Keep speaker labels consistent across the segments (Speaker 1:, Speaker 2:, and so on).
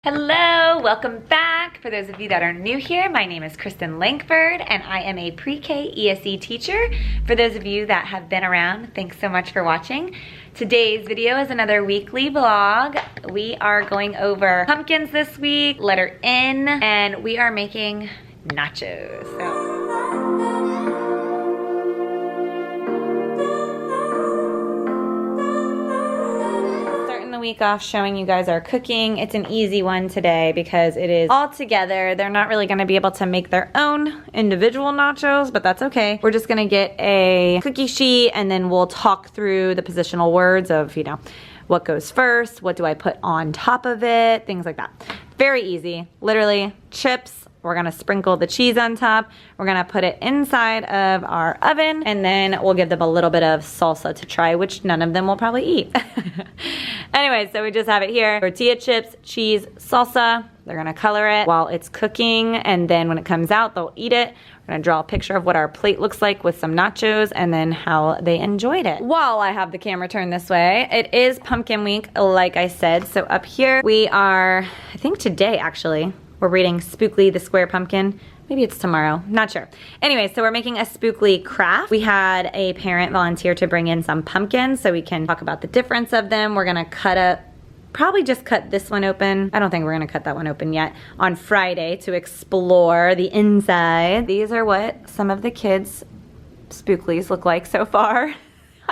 Speaker 1: Hello, welcome back. For those of you that are new here, my name is Kristen Lankford and I am a pre-K ESE teacher. For those of you that have been around, thanks so much for watching. Today's video is another weekly vlog. We are going over pumpkins this week, letter N, and we are making nachos. Week off showing you guys our cooking. It's an easy one today because it is all together. They're not really going to be able to make their own individual nachos, but that's okay. We're just going to get a cookie sheet and then we'll talk through the positional words of, you know, what goes first, what do I put on top of it, things like that. Very easy. Literally chips. We're gonna sprinkle the cheese on top. We're gonna put it inside of our oven and then we'll give them a little bit of salsa to try, which none of them will probably eat. Anyway, so we just have it here. Tortilla chips, cheese, salsa. They're gonna color it while it's cooking and then when it comes out, they'll eat it. We're gonna draw a picture of what our plate looks like with some nachos and then how they enjoyed it. While I have the camera turned this way, it is pumpkin week, like I said. So up here we are, I think today actually, we're reading Spookly the Square Pumpkin. Maybe it's tomorrow, not sure. Anyway, so we're making a Spookly craft. We had a parent volunteer to bring in some pumpkins so we can talk about the difference of them. We're gonna cut up, probably just cut this one open. I don't think we're gonna cut that one open yet. On Friday to explore the inside. These are what some of the kids' Spooklys look like so far.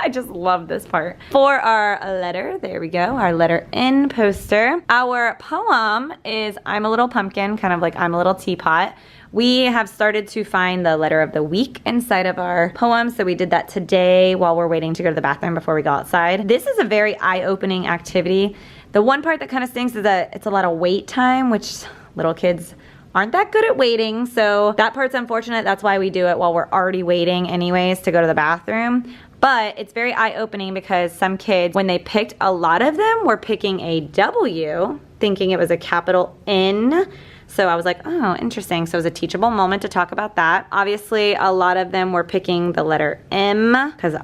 Speaker 1: I just love this part. For our letter, there we go, our letter N poster. Our poem is I'm a Little Pumpkin, kind of like I'm a Little Teapot. We have started to find the letter of the week inside of our poem, so we did that today while we're waiting to go to the bathroom before we go outside. This is a very eye-opening activity. The one part that kind of stinks is that it's a lot of wait time, which little kids aren't that good at waiting, so that part's unfortunate. That's why we do it while we're already waiting anyways to go to the bathroom. But it's very eye-opening because some kids, when they picked, a lot of them were picking a W, thinking it was a capital N. So I was like, oh, interesting. So it was a teachable moment to talk about that. Obviously, a lot of them were picking the letter M because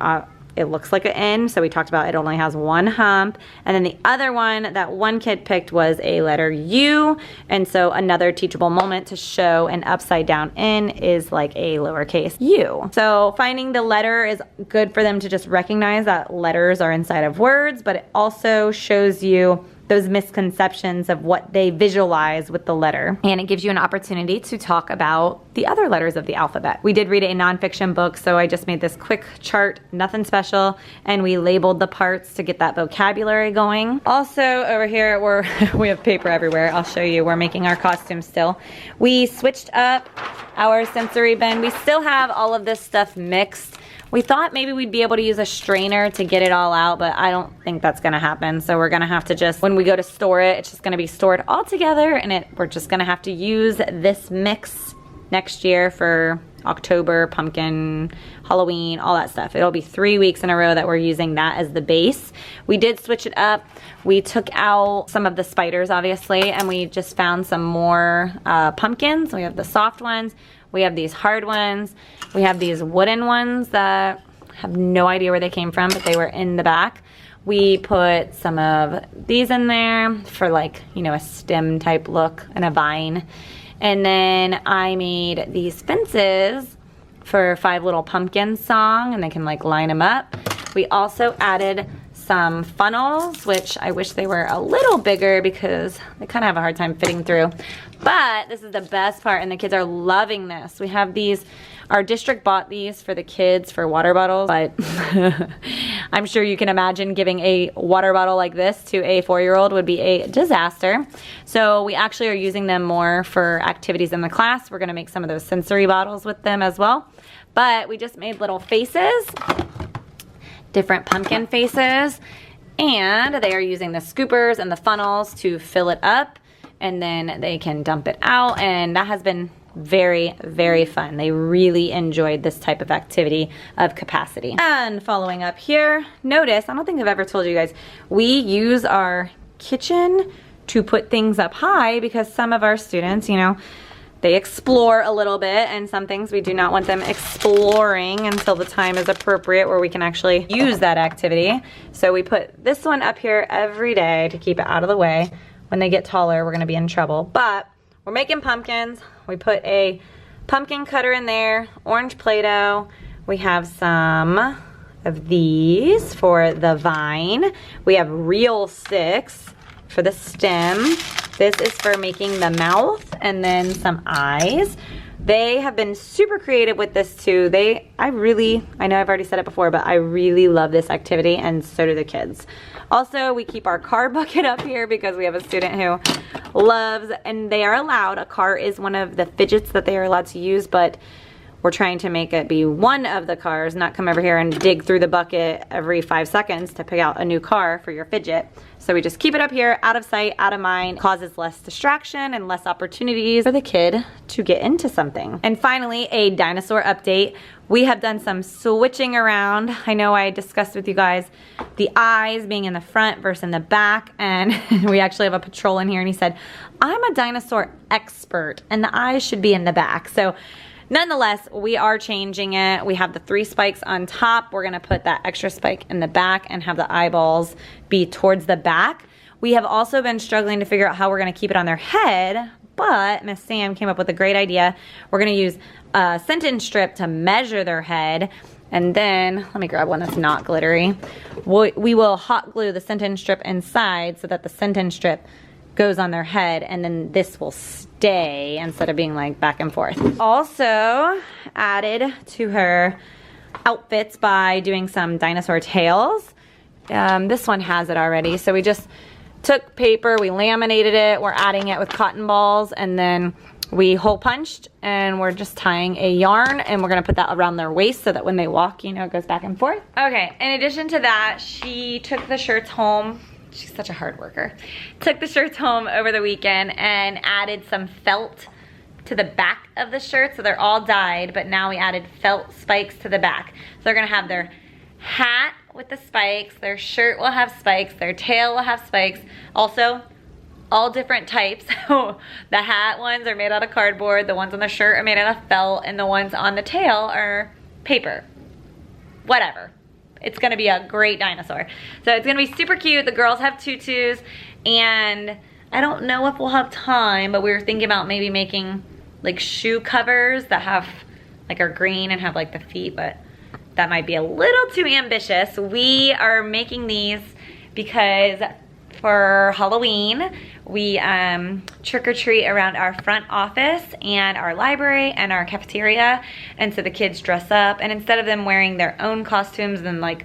Speaker 1: it looks like an N, so we talked about it only has one hump. And then the other one that one kid picked was a letter U, and so another teachable moment to show an upside down N is like a lowercase u. So finding the letter is good for them to just recognize that letters are inside of words, but it also shows you those misconceptions of what they visualize with the letter. And it gives you an opportunity to talk about the other letters of the alphabet. We did read a nonfiction book, so I just made this quick chart, nothing special, and we labeled the parts to get that vocabulary going. Also over here, we have paper everywhere. I'll show you, we're making our costumes still. We switched up our sensory bin. We still have all of this stuff mixed. We thought maybe we'd be able to use a strainer to get it all out, but I don't think that's gonna happen. So we're gonna have to just, when we go to store it, it's just gonna be stored all together and we're just gonna have to use this mix next year for October, pumpkin, Halloween, all that stuff. It'll be 3 weeks in a row that we're using that as the base. We did switch it up. We took out some of the spiders, obviously, and we just found some more pumpkins. We have the soft ones. We have these hard ones. We have these wooden ones that have no idea where they came from, but they were in the back. We put some of these in there for like, you know, a stem type look and a vine. And then I made these fences for 5 Little Pumpkins song and they can like line them up. We also added some funnels, which I wish they were a little bigger because they kind of have a hard time fitting through. But this is the best part and the kids are loving this. We have these, our district bought these for the kids for water bottles, but I'm sure you can imagine giving a water bottle like this to a 4-year-old would be a disaster. So we actually are using them more for activities in the class. We're gonna make some of those sensory bottles with them as well. But we just made little faces, different pumpkin faces, and they are using the scoopers and the funnels to fill it up and then they can dump it out, and that has been very, very fun. They really enjoyed this type of activity of capacity. And following up here, notice, I don't think I've ever told you guys, we use our kitchen to put things up high because some of our students, you know, they explore a little bit, and some things we do not want them exploring until the time is appropriate where we can actually use that activity. So we put this one up here every day to keep it out of the way. when they get taller, we're gonna be in trouble. But we're making pumpkins. We put a pumpkin cutter in there, orange Play-Doh. We have some of these for the vine. We have real sticks for the stem. This is for making the mouth and then some eyes. They have been super creative with this too. I know I've already said it before, but I really love this activity, and so do the kids. Also, we keep our car bucket up here because we have a student who loves, and they are allowed, a car is one of the fidgets that they are allowed to use, but we're trying to make it be one of the cars, not come over here and dig through the bucket every 5 seconds to pick out a new car for your fidget. So we just keep it up here, out of sight, out of mind. Causes less distraction and less opportunities for the kid to get into something. And finally, a dinosaur update. We have done some switching around. I know I discussed with you guys the eyes being in the front versus in the back, and we actually have a patrol in here, and he said, I'm a dinosaur expert, and the eyes should be in the back. So nonetheless, we are changing it. We have the 3 spikes on top. We're gonna put that extra spike in the back and have the eyeballs be towards the back. We have also been struggling to figure out how we're gonna keep it on their head, but Miss Sam came up with a great idea. We're gonna use a sentence strip to measure their head, and then, let me grab one that's not glittery. We will hot glue the sentence strip inside so that the sentence strip goes on their head, and then this will stay instead of being like back and forth. Also added to her outfits by doing some Dinosaur Tails. This one has it already, so we just took paper, we laminated it, we're adding it with cotton balls, and then we hole punched, and we're just tying a yarn, and we're gonna put that around their waist so that when they walk, you know, it goes back and forth. Okay, in addition to that, she took the shirts home. She's such a hard worker. Took the shirts home over the weekend and added some felt to the back of the shirt. So they're all dyed, but now we added felt spikes to the back. So they're gonna have their hat with the spikes, their shirt will have spikes, their tail will have spikes. Also, all different types. So the hat ones are made out of cardboard, the ones on the shirt are made out of felt, and the ones on the tail are paper. Whatever. It's gonna be a great dinosaur. So it's gonna be super cute. The girls have tutus, and I don't know if we'll have time, but we were thinking about maybe making like shoe covers that have, like, are green and have like the feet, but that might be a little too ambitious. We are making these because for Halloween, we trick-or-treat around our front office and our library and our cafeteria, and so the kids dress up, and instead of them wearing their own costumes and like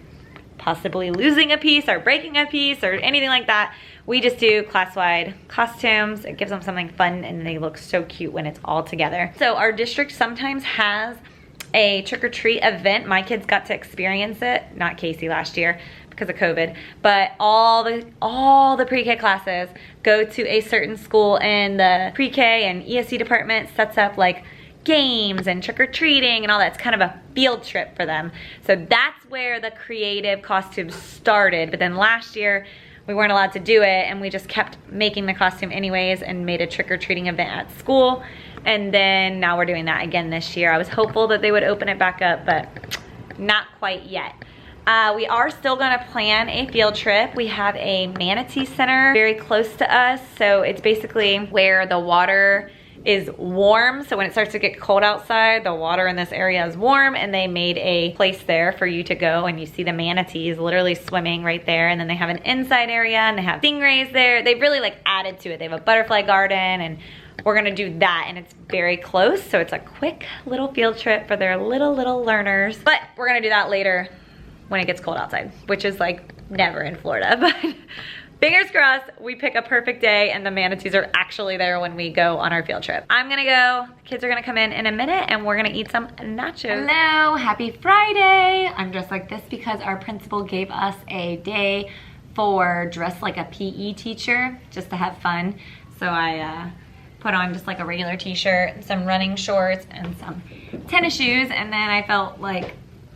Speaker 1: possibly losing a piece or breaking a piece or anything like that, we just do class-wide costumes. It gives them something fun, and they look so cute when it's all together. So our district sometimes has a trick-or-treat event. My kids got to experience it, not Casey last year because of COVID, but all the pre-K classes go to a certain school, and the pre-K and ESC department sets up like games and trick-or-treating and all that. It's kind of a field trip for them. So that's where the creative costumes started, but then last year we weren't allowed to do it, and we just kept making the costume anyways and made a trick-or-treating event at school. And then now we're doing that again this year. I was hopeful that they would open it back up, but not quite yet. We are still gonna plan a field trip. We have a manatee center very close to us. So it's basically where the water is warm. So when it starts to get cold outside, the water in this area is warm, and they made a place there for you to go, and you see the manatees literally swimming right there. And then they have an inside area, and they have stingrays there. They've really like added to it. They have a butterfly garden, and we're gonna do that, and it's very close. So it's a quick little field trip for their little learners. But we're gonna do that later when it gets cold outside, which is like never in Florida. But fingers crossed, we pick a perfect day and the manatees are actually there when we go on our field trip. I'm gonna go, the kids are gonna come in a minute, and we're gonna eat some nachos. Hello, happy Friday. I'm dressed like this because our principal gave us a day for dress like a PE teacher, just to have fun. So I put on just like a regular t-shirt, some running shorts, and some tennis shoes, and then I felt like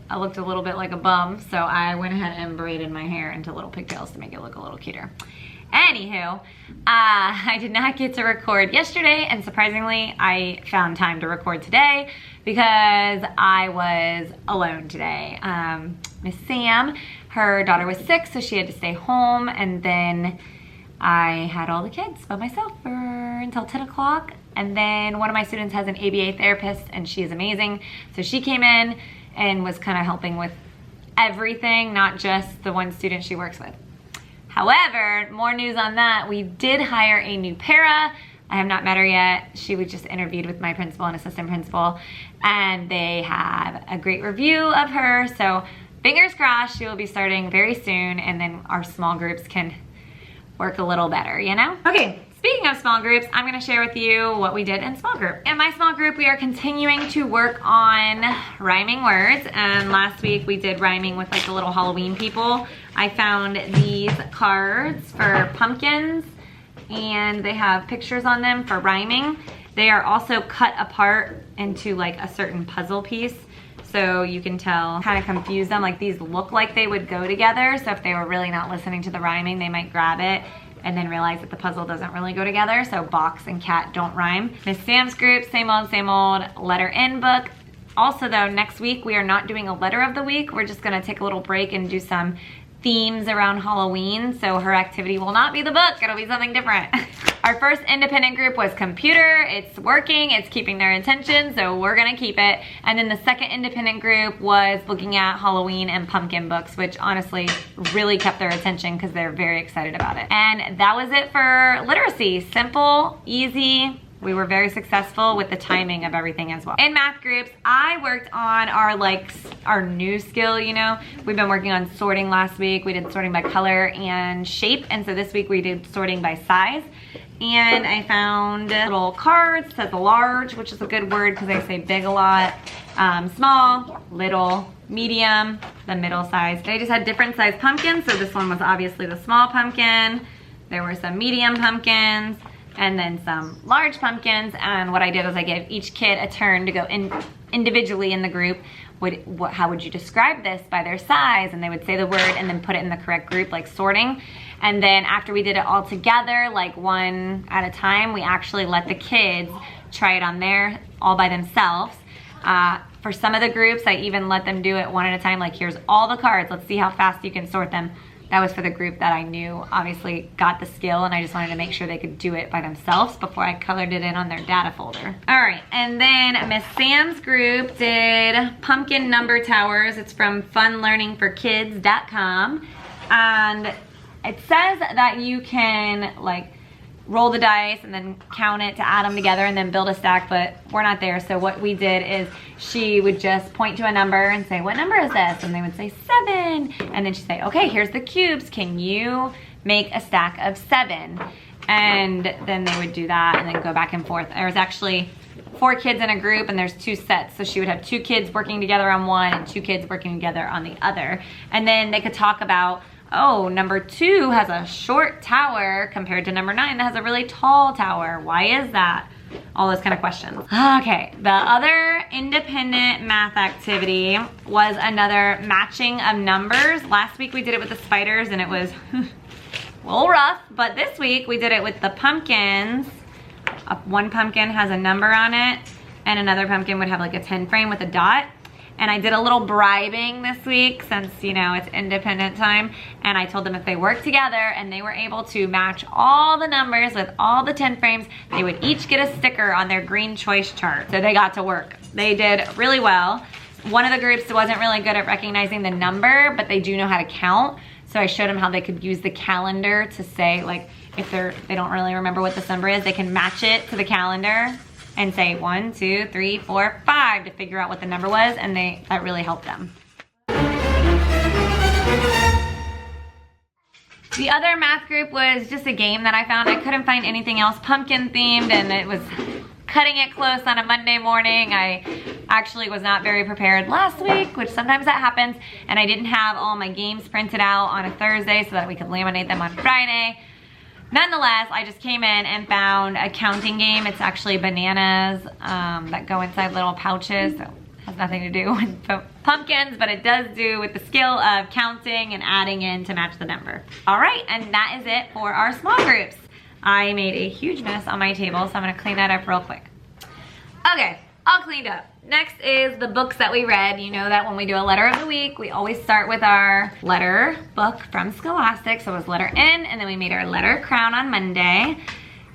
Speaker 1: I looked a little bit like a bum, so I went ahead and braided my hair into little pigtails to make it look a little cuter. Anywho, I did not get to record yesterday, and surprisingly, I found time to record today because I was alone today. Miss Sam, her daughter was sick, so she had to stay home, and then I had all the kids by myself until 10 o'clock. And then one of my students has an ABA therapist and she is amazing. So she came in and was kind of helping with everything, not just the one student she works with. However, more news on that. We did hire a new para. I have not met her yet. She was just interviewed with my principal and assistant principal, and they have a great review of her. So fingers crossed she will be starting very soon, and then our small groups can work a little better, you know? Okay, speaking of small groups, I'm gonna share with you what we did in small group. In my small group, we are continuing to work on rhyming words, and last week we did rhyming with like the little Halloween people. I found these cards for pumpkins, and they have pictures on them for rhyming. They are also cut apart into like a certain puzzle piece, so you can tell, kind of confuse them. Like these look like they would go together, so if they were really not listening to the rhyming, they might grab it and then realize that the puzzle doesn't really go together. So box and cat don't rhyme. Miss Sam's group, same old letter N book. Also though, next week we are not doing a letter of the week. We're just gonna take a little break and do some themes around Halloween. So her activity will not be the book, it'll be something different. Our first independent group was computer. It's working, it's keeping their attention, so we're gonna keep it. And then the second independent group was looking at Halloween and pumpkin books, which honestly really kept their attention because they're very excited about it. And that was it for literacy. Simple, easy. We were very successful with the timing of everything as well. In math groups, I worked on our new skill, you know. We've been working on sorting last week. We did sorting by color and shape, and so this week we did sorting by size. And I found little cards that says large, which is a good word because they say big a lot. Small, little, medium, the middle size. They just had different size pumpkins, so this one was obviously the small pumpkin. There were some medium pumpkins, and then some large pumpkins. And what I did was I gave each kid a turn to go in individually in the group. How would you describe this by their size? And they would say the word and then put it in the correct group, like sorting. And then after we did it all together, like one at a time, we actually let the kids try it on there all by themselves. For some of the groups, I even let them do it one at a time, like here's all the cards, let's see how fast you can sort them. That was for the group that I knew obviously got the skill, and I just wanted to make sure they could do it by themselves before I colored it in on their data folder. All right, and then Miss Sam's group did pumpkin number towers. It's from funlearningforkids.com, and it says that you can like roll the dice and then count it to add them together and then build a stack, but we're not there. So what we did is she would just point to a number and say, what number is this? And they would say 7. And then she'd say, okay, here's the cubes. Can you make a stack of 7? And then they would do that and then go back and forth. There was actually 4 kids in a group and there's 2 sets. So she would have 2 kids working together on one and 2 kids working together on the other. And then they could talk about, oh, number 2 has a short tower compared to number 9 that has a really tall tower. Why is that? All those kind of questions. Okay, the other independent math activity was another matching of numbers. Last week we did it with the spiders and it was a little rough, but this week we did it with the pumpkins. One pumpkin has a number on it and another pumpkin would have like a 10 frame with a dot. And I did a little bribing this week since, you know, it's independent time. And I told them if they work together and they were able to match all the numbers with all the 10 frames, they would each get a sticker on their green choice chart. So they got to work. They did really well. One of the groups wasn't really good at recognizing the number, but they do know how to count. So I showed them how they could use the calendar to say, like, if they don't really remember what this number is, they can match it to the calendar and say 1, 2, 3, 4, 5 to figure out what the number was, and that really helped them. The other math group was just a game that I found. I couldn't find anything else pumpkin themed, and it was cutting it close on a Monday morning. I actually was not very prepared last week, which sometimes that happens, and I didn't have all my games printed out on a Thursday so that we could laminate them on Friday. Nonetheless, I just came in and found a counting game. It's actually bananas that go inside little pouches. So it has nothing to do with pumpkins, but it does do with the skill of counting and adding in to match the number. All right, and that is it for our small groups. I made a huge mess on my table, so I'm gonna clean that up real quick. Okay, all cleaned up. Next is the books that we read. You know that when we do a letter of the week, we always start with our letter book from Scholastic. So it was letter N, and then we made our letter crown on Monday.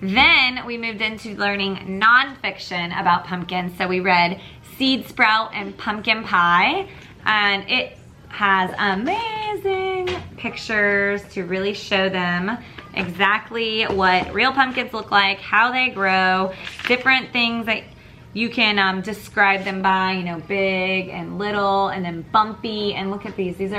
Speaker 1: Then we moved into learning nonfiction about pumpkins. So we read Seed Sprout and Pumpkin Pie, and it has amazing pictures to really show them exactly what real pumpkins look like, how they grow, different things that you can describe them by, you know, big and little, and then bumpy. And look at these. Those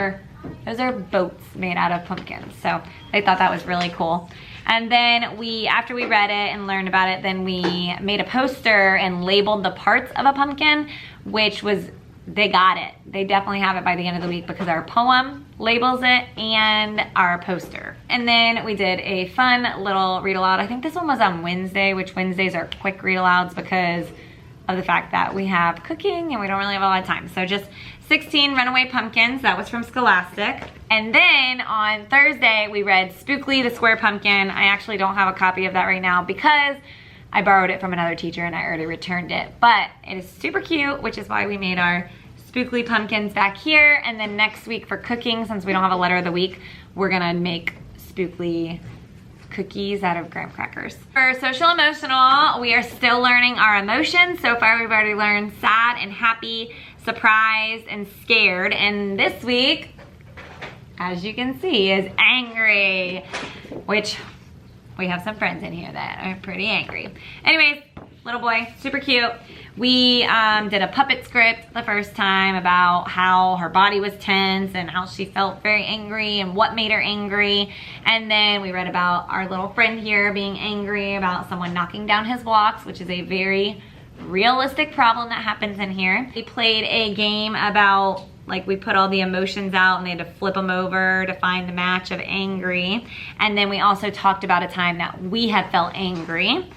Speaker 1: are boats made out of pumpkins. So they thought that was really cool. And then after we read it and learned about it, then we made a poster and labeled the parts of a pumpkin, which was, they got it. They definitely have it by the end of the week because our poem labels it and our poster. And then we did a fun little read aloud. I think this one was on Wednesday, which Wednesdays are quick read alouds because of the fact that we have cooking and we don't really have a lot of time. So just 16 Runaway Pumpkins, that was from Scholastic. And then on Thursday, we read Spookly the Square Pumpkin. I actually don't have a copy of that right now because I borrowed it from another teacher and I already returned it. But it is super cute, which is why we made our Spookly pumpkins back here. And then next week for cooking, since we don't have a letter of the week, we're gonna make Spookly cookies out of graham crackers. For social emotional, we are still learning our emotions. So far we've already learned sad and happy, surprised and scared. And this week, as you can see, is angry, which we have some friends in here that are pretty angry. Anyways, little boy, super cute. We did a puppet script the first time about how her body was tense and how she felt very angry and what made her angry. And then we read about our little friend here being angry about someone knocking down his blocks, which is a very realistic problem that happens in here. We played a game about, like, we put all the emotions out and they had to flip them over to find the match of angry. And then we also talked about a time that we had felt angry.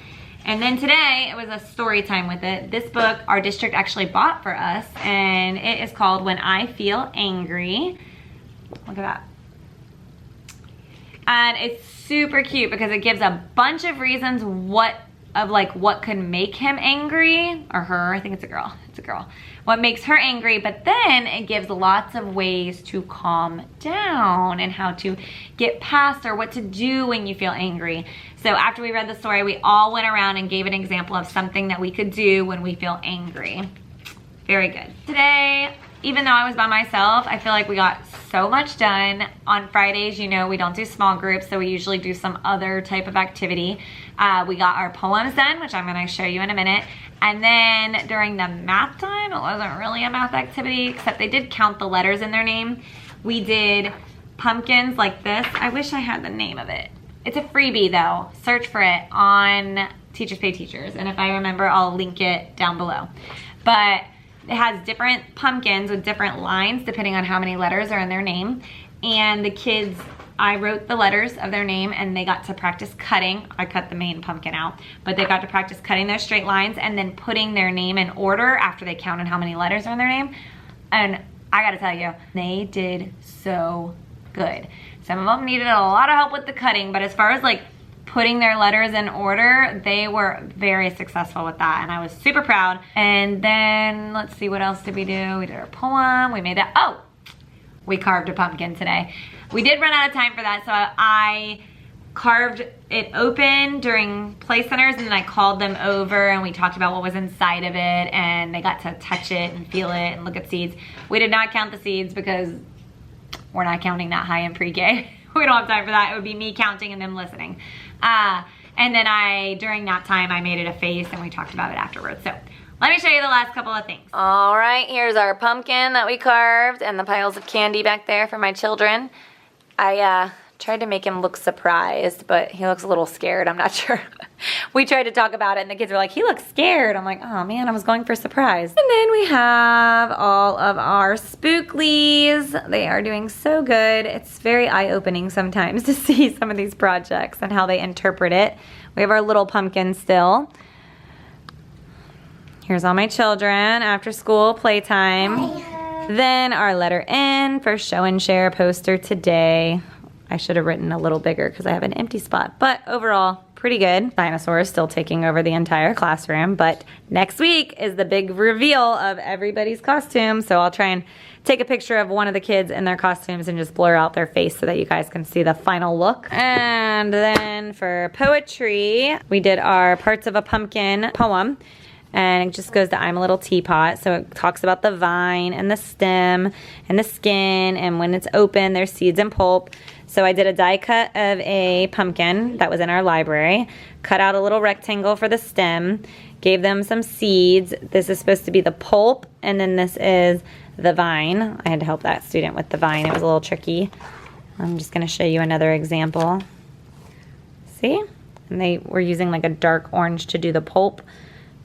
Speaker 1: And then today, it was a story time with it. This book, our district actually bought for us, and it is called When I Feel Angry. Look at that. And it's super cute because it gives a bunch of reasons what could make him angry, or her, I think it's a girl, what makes her angry, but then it gives lots of ways to calm down and how to get past or what to do when you feel angry. So after we read the story, we all went around and gave an example of something that we could do when we feel angry. Very good. Today, even though I was by myself, I feel like we got so much done. On Fridays, you know, we don't do small groups, so we usually do some other type of activity. We got our poems done, which I'm gonna show you in a minute. And then during the math time, it wasn't really a math activity, except they did count the letters in their name. We did pumpkins like this. I wish I had the name of it. It's a freebie though. Search for it on Teachers Pay Teachers. And if I remember, I'll link it down below. But it has different pumpkins with different lines depending on how many letters are in their name. And the kids, I wrote the letters of their name and they got to practice cutting. I cut the main pumpkin out, but they got to practice cutting their straight lines and then putting their name in order after they counted how many letters are in their name. And I gotta tell you, they did so good. Some of them needed a lot of help with the cutting, but as far as like putting their letters in order, they were very successful with that, and I was super proud. And then, let's see, what else did we do? We did our poem, we made that, oh, we carved a pumpkin today. We did run out of time for that, so I carved it open during play centers, and then I called them over and we talked about what was inside of it, and they got to touch it and feel it and look at seeds. We did not count the seeds because we're not counting that high in pre-K. We don't have time for that. It would be me counting and them listening. And then during that time, I made it a face and we talked about it afterwards. So let me show you the last couple of things. All right, here's our pumpkin that we carved and the piles of candy back there for my children. I tried to make him look surprised, but he looks a little scared. I'm not sure. We tried to talk about it and the kids were like, he looks scared. I'm like, oh man, I was going for surprise. And then we have all of our spooklies. They are doing so good. It's very eye-opening sometimes to see some of these projects and how they interpret it. We have our little pumpkin still. Here's all my children after school playtime. Then our letter N for show and share poster today. I should have written a little bigger because I have an empty spot, but overall, pretty good. Dinosaur is still taking over the entire classroom, but next week is the big reveal of everybody's costume. So I'll try and take a picture of one of the kids in their costumes and just blur out their face so that you guys can see the final look. And then for poetry, we did our Parts of a Pumpkin poem. And it just goes to I'm a Little Teapot. So it talks about the vine and the stem and the skin. And when it's open, there's seeds and pulp. So I did a die cut of a pumpkin that was in our library. Cut out a little rectangle for the stem. Gave them some seeds. This is supposed to be the pulp. And then this is the vine. I had to help that student with the vine. It was a little tricky. I'm just going to show you another example. See? And they were using like a dark orange to do the pulp.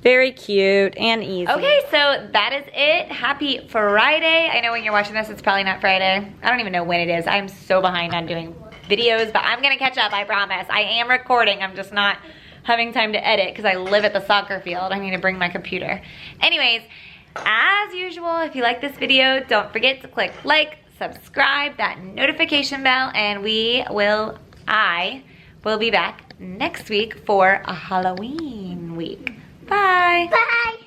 Speaker 1: Very cute and easy. Okay, so that is it. Happy Friday. I know when you're watching this, it's probably not Friday. I don't even know when it is. I'm so behind on doing videos, but I'm gonna catch up, I promise. I am recording, I'm just not having time to edit because I live at the soccer field. I need to bring my computer. Anyways, as usual, if you like this video, don't forget to click like, subscribe, that notification bell, and I will be back next week for a Halloween week. Bye.
Speaker 2: Bye.